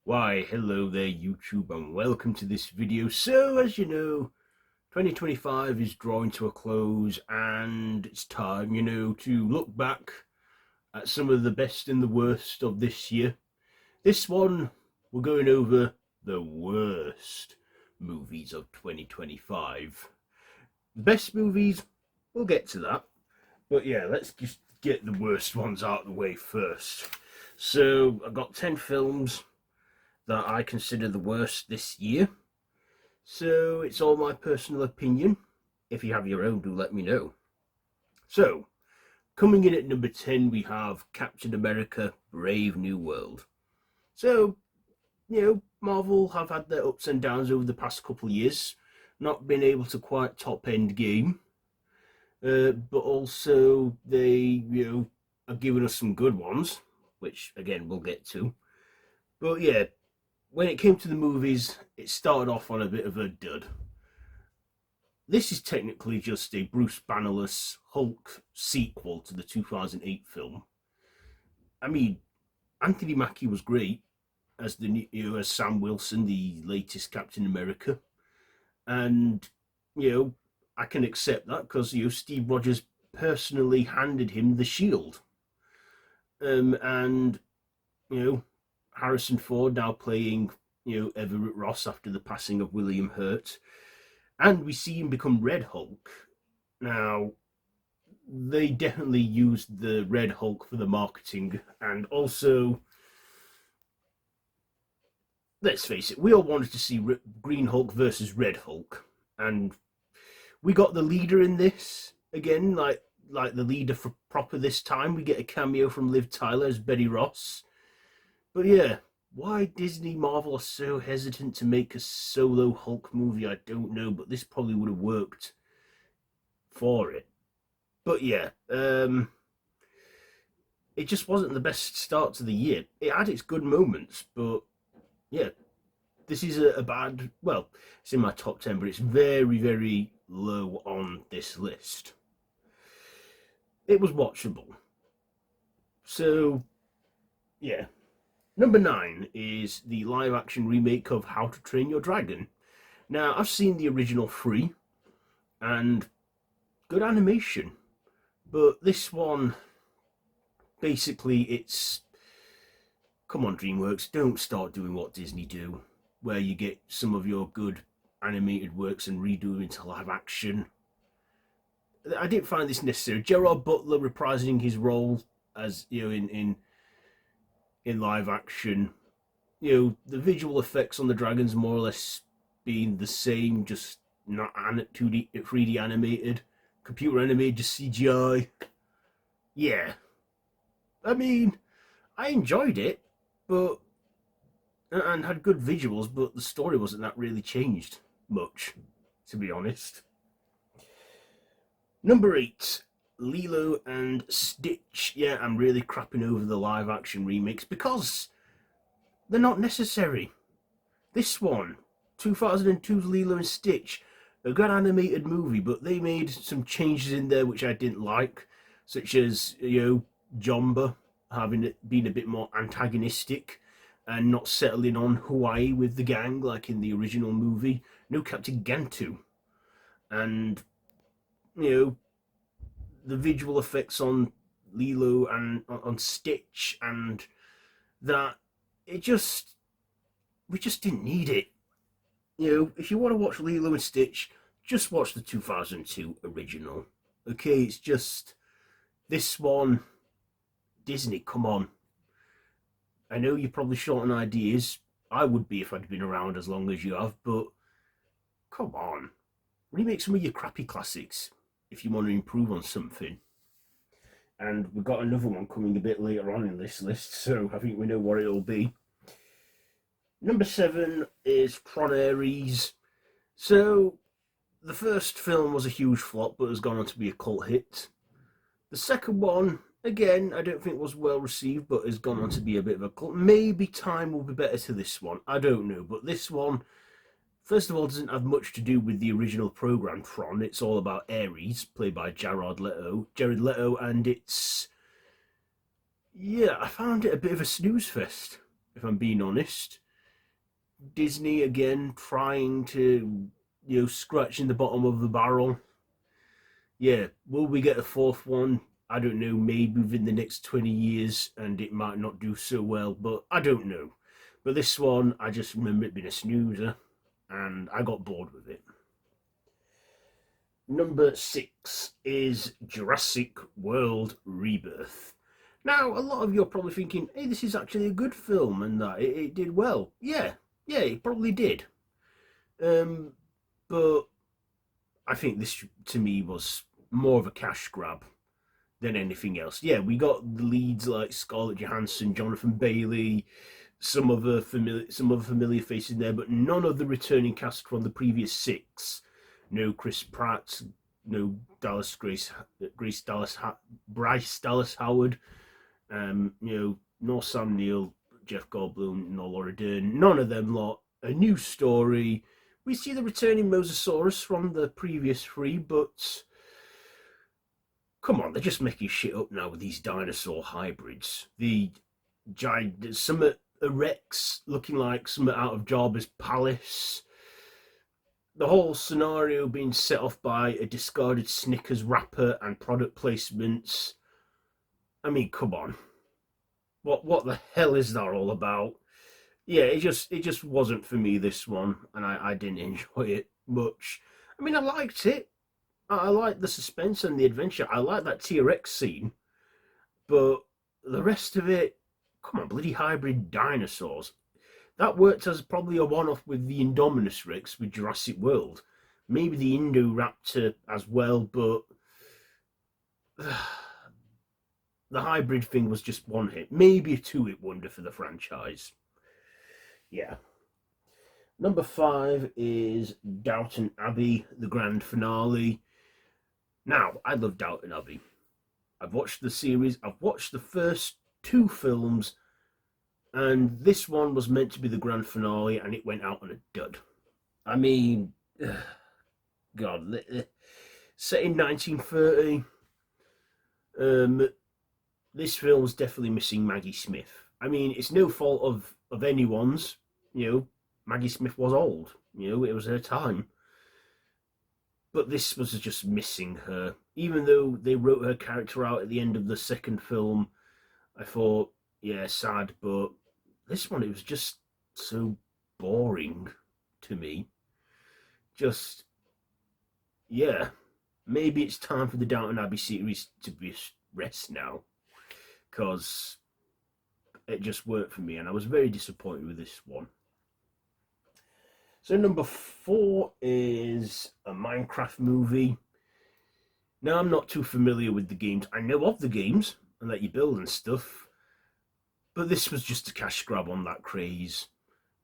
Why, hello there YouTube and welcome to this video. So, as you know, 2025 is drawing to a close and it's time, to look back at some of the best and the worst of this year. This one, we're going over the worst movies of 2025. The best movies, we'll get to that. But yeah, let's just get the worst ones out of the way first. So, I've got 10 films that I consider the worst this year. So it's all my personal opinion. If you have your own, do let me know. So, coming in at number 10, we have Captain America Brave New World. So, Marvel have had their ups and downs over the past couple of years, not been able to quite top Endgame, but also they, are giving us some good ones, which again we'll get to. But yeah, when it came to the movies, it started off on a bit of a dud. This is technically just a Bruce Bannerless Hulk sequel to the 2008 film. I mean, Anthony Mackie was great as as Sam Wilson, the latest Captain America, and I can accept that because Steve Rogers personally handed him the shield, and Harrison Ford now playing, Everett Ross after the passing of William Hurt. And we see him become Red Hulk. Now, they definitely used the Red Hulk for the marketing. And also, let's face it, we all wanted to see Green Hulk versus Red Hulk. And we got the leader in this, again, like the leader for proper this time. We get a cameo from Liv Tyler as Betty Ross. But yeah, why Disney Marvel are so hesitant to make a solo Hulk movie, I don't know, but this probably would have worked for it. But yeah, it just wasn't the best start to the year. It had its good moments, but yeah, this is a bad, well, it's in my top 10, but it's very, very low on this list. It was watchable. So, yeah. Number 9 is the live-action remake of How to Train Your Dragon. Now, I've seen the original 3, and good animation. But this one, basically, it's... Come on, DreamWorks, don't start doing what Disney do, where you get some of your good animated works and redo them into live-action. I didn't find this necessary. Gerard Butler reprising his role as, in live action, the visual effects on the dragons more or less being the same, just not 2D 3D animated, computer animated, just CGI. Yeah, I mean, I enjoyed it, but and had good visuals, but the story wasn't that really changed much, to be honest. Number 8, Lilo and Stitch. Yeah, I'm really crapping over the live action remakes because they're not necessary. This one, 2002's Lilo and Stitch, a good animated movie, but they made some changes in there which I didn't like, such as, Jumba been a bit more antagonistic and not settling on Hawaii with the gang like in the original movie. No Captain Gantu. And, the visual effects on Lilo and on Stitch, and that we just didn't need it. If you want to watch Lilo and Stitch, just watch the 2002 original. Okay, it's just this one. Disney, come on. I know you're probably short on ideas. I would be if I'd been around as long as you have, but come on. Remake some of your crappy classics if you want to improve on something. And we've got another one coming a bit later on in this list, so I think we know what it'll be. Number 7 is Tron Ares. So, the first film was a huge flop, but has gone on to be a cult hit. The second one, again, I don't think was well received, but has gone on to be a bit of a cult. Maybe time will be better to this one. I don't know, but this one, first of all, it doesn't have much to do with the original program Tron. It's all about Ares, played by Jared Leto, and it's, yeah, I found it a bit of a snooze fest, if I'm being honest. Disney again trying to, scratching the bottom of the barrel. Yeah, will we get a fourth one? I don't know, maybe within the next 20 years, and it might not do so well, but I don't know. But this one, I just remember it being a snoozer, and I got bored with it. Number 6 is Jurassic World Rebirth. Now, a lot of you are probably thinking, hey, this is actually a good film, and that it did well. Yeah, it probably did. But I think this, to me, was more of a cash grab than anything else. Yeah, we got the leads like Scarlett Johansson, Jonathan Bailey, some other familiar faces there, but none of the returning cast from the previous 6. No Chris Pratt, no Bryce Dallas Howard, nor Sam Neill, Jeff Goldblum, nor Laura Dern. None of them lot. A new story. We see the returning Mosasaurus from the previous 3, but come on, they're just making shit up now with these dinosaur hybrids. The giant, some a Rex looking like some out of Jabba's palace. The whole scenario being set off by a discarded Snickers wrapper and product placements. I mean, come on. What the hell is that all about? Yeah, it just wasn't for me, this one, and I didn't enjoy it much. I mean, I liked it. I liked the suspense and the adventure. I like that T-Rex scene, but the rest of it, come on, bloody hybrid dinosaurs. That worked as probably a one-off with the Indominus Rex with Jurassic World. Maybe the Indoraptor as well, but the hybrid thing was just one hit. Maybe a two-hit wonder for the franchise. Yeah. Number 5 is Downton Abbey, the grand finale. Now, I love Downton Abbey. I've watched the series. I've watched the first 2 films, and this one was meant to be the grand finale, and it went out on a dud. I mean, God, set in 1930, this film was definitely missing Maggie Smith. I mean, it's no fault of anyone's. Maggie Smith was old. It was her time. But this was just missing her. Even though they wrote her character out at the end of the second film, I thought, yeah, sad. But this one, it was just so boring to me. Just, yeah. Maybe it's time for the Downton Abbey series to be rest now. Because it just worked for me, and I was very disappointed with this one. So number 4 is a Minecraft movie. Now, I'm not too familiar with the games. I know of the games and that you build and stuff, but this was just a cash grab on that craze.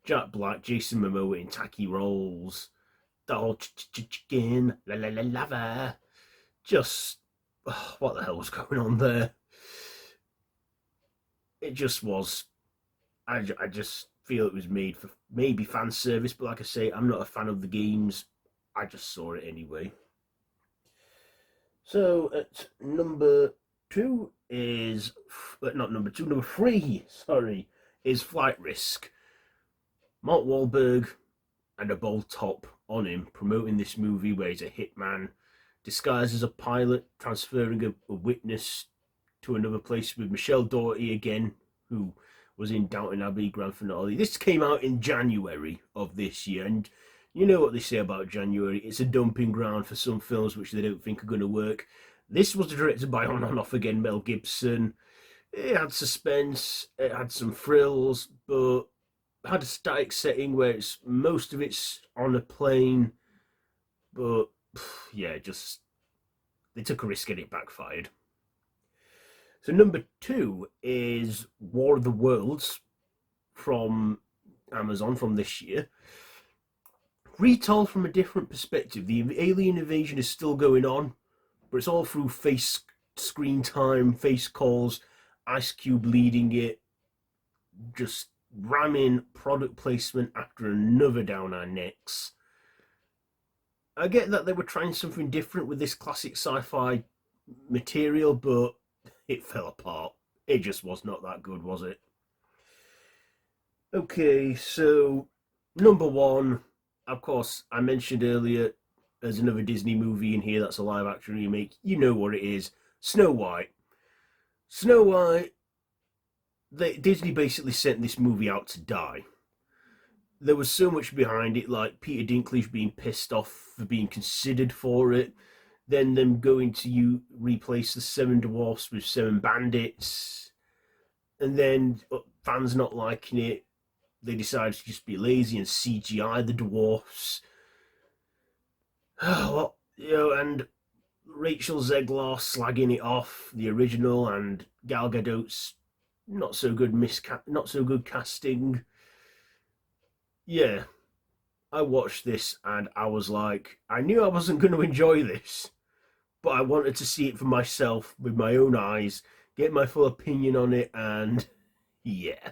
Jack Black, Jason Momoa in tacky roles, that whole chicken, la la la lava. Just, what the hell was going on there? It just was. I just feel it was made for maybe fan service, but like I say, I'm not a fan of the games. I just saw it anyway. So at number 2 is, number 3, sorry, is Flight Risk. Mark Wahlberg and a bold top on him promoting this movie where he's a hitman disguised as a pilot, transferring a witness to another place with Michelle Doherty again, who was in Downton Abbey grand finale. This came out in January of this year, and you know what they say about January. It's a dumping ground for some films which they don't think are going to work. This was directed by On and Off Again Mel Gibson. It had suspense, it had some thrills, but had a static setting where most of it's on a plane. But yeah, just they took a risk and it backfired. So number 2 is War of the Worlds from Amazon from this year. Retold from a different perspective. The alien invasion is still going on, but it's all through face screen time, face calls, Ice Cube leading it. Just ramming product placement after another down our necks. I get that they were trying something different with this classic sci-fi material, but it fell apart. It just was not that good, was it? Okay, so number one, of course, I mentioned earlier, there's another Disney movie in here that's a live action remake. You know what it is. Snow White. Snow White, Disney basically sent this movie out to die. There was so much behind it, like Peter Dinklage being pissed off for being considered for it, then them going to replace the Seven Dwarfs with Seven Bandits, and then fans not liking it, they decided to just be lazy and CGI the dwarfs. Well, and Rachel Zegler slagging it off the original, and Gal Gadot's not so good casting. Yeah, I watched this and I was like, I knew I wasn't going to enjoy this, but I wanted to see it for myself with my own eyes, get my full opinion on it, and yeah.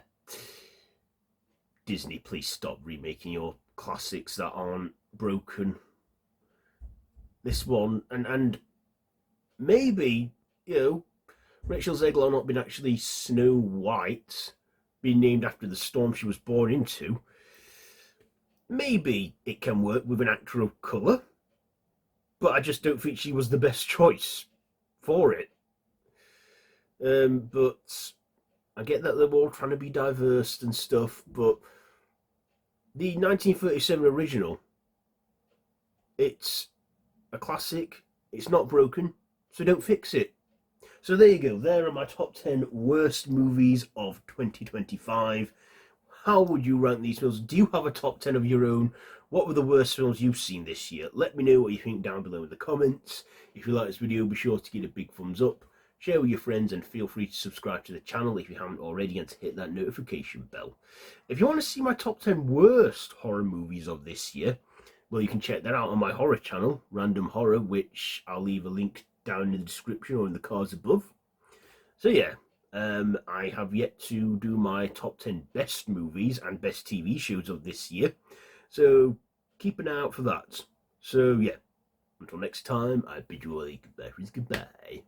Disney, please stop remaking your classics that aren't broken. This one, and maybe, Rachel Zegler not been actually Snow White, being named after the storm she was born into. Maybe it can work with an actor of colour, but I just don't think she was the best choice for it. But I get that they're all trying to be diverse and stuff, but the 1937 original, it's a classic, it's not broken, so don't fix it. So there you go, there are my top 10 worst movies of 2025. How would you rank these films? Do you have a top 10 of your own? What were the worst films you've seen this year? Let me know what you think down below in the comments. If you like this video, be sure to give it a big thumbs up, share with your friends, and feel free to subscribe to the channel if you haven't already, and to hit that notification bell. If you want to see my top 10 worst horror movies of this year, well, you can check that out on my horror channel, Random Horror, which I'll leave a link down in the description or in the cards above. So yeah, I have yet to do my top 10 best movies and best TV shows of this year, so keep an eye out for that. So yeah, until next time, I bid you all a goodbye.